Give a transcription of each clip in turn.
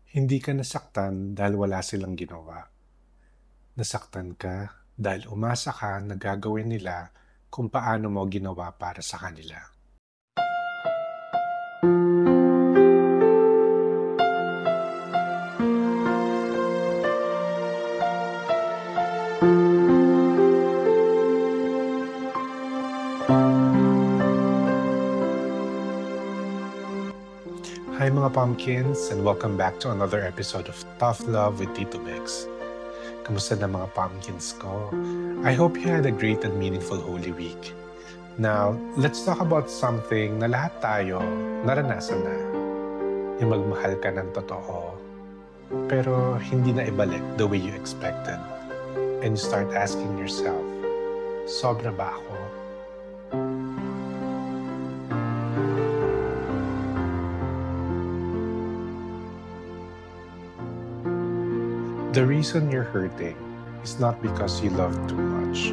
Hindi ka nasaktan dahil wala silang ginawa. Nasaktan ka dahil umasa ka na gagawin nila kung paano mo ginawa para sa kanila. Hi mga pumpkins, and welcome back to another episode of Tough Love with Tito Mix. Kamusta na mga pumpkins ko? I hope you had a great and meaningful Holy Week. Now, let's talk about something na lahat tayo naranasan na. Yung magmahal ka ng totoo, pero hindi na ibalik the way you expected. And you start asking yourself, sobra ba ako? The reason you're hurting is not because you love too much.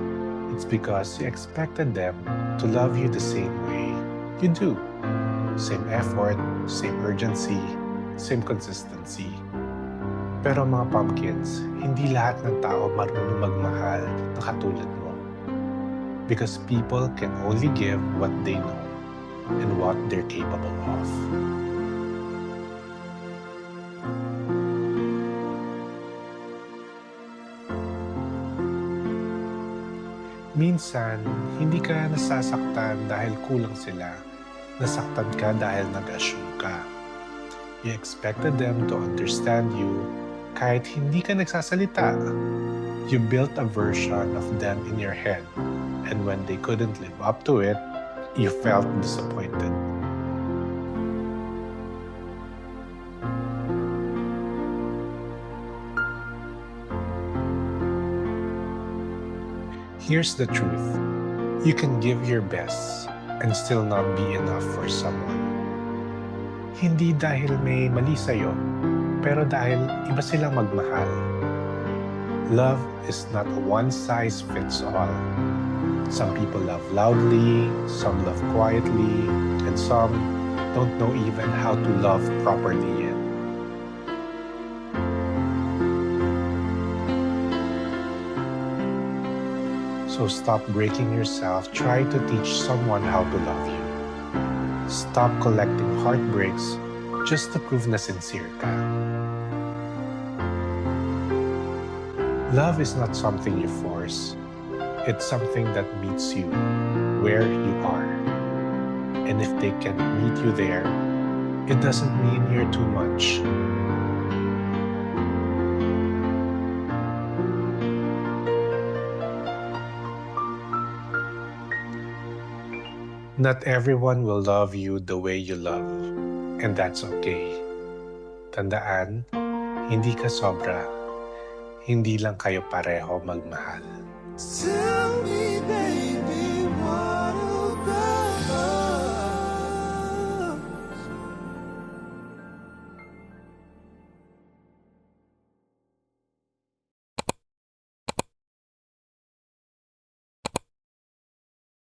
It's because you expected them to love you the same way you do. Same effort, same urgency, same consistency. Pero mga pumpkins, hindi lahat ng tao marunong magmahal na katulad mo. Because people can only give what they know and what they're capable of. Minsan, hindi ka nasasaktan dahil kulang sila. Nasaktan ka dahil nag-assume ka. You expected them to understand you kahit hindi ka nagsasalita. You built a version of them in your head, and when they couldn't live up to it, you felt disappointed. Here's the truth. You can give your best and still not be enough for someone. Hindi dahil may mali sa'yo, pero dahil iba silang magmahal. Love is not a one-size-fits-all. Some people love loudly, some love quietly, and some don't know even how to love properly yet. So stop breaking yourself, try to teach someone how to love you. Stop collecting heartbreaks just to prove na sincere ka. Love is not something you force. It's something that meets you where you are. And if they can't meet you there, it doesn't mean you're too much. Not everyone will love you the way you love, and that's okay. Tandaan, hindi ka sobra. Hindi lang kayo pareho magmahal. Tell me, baby.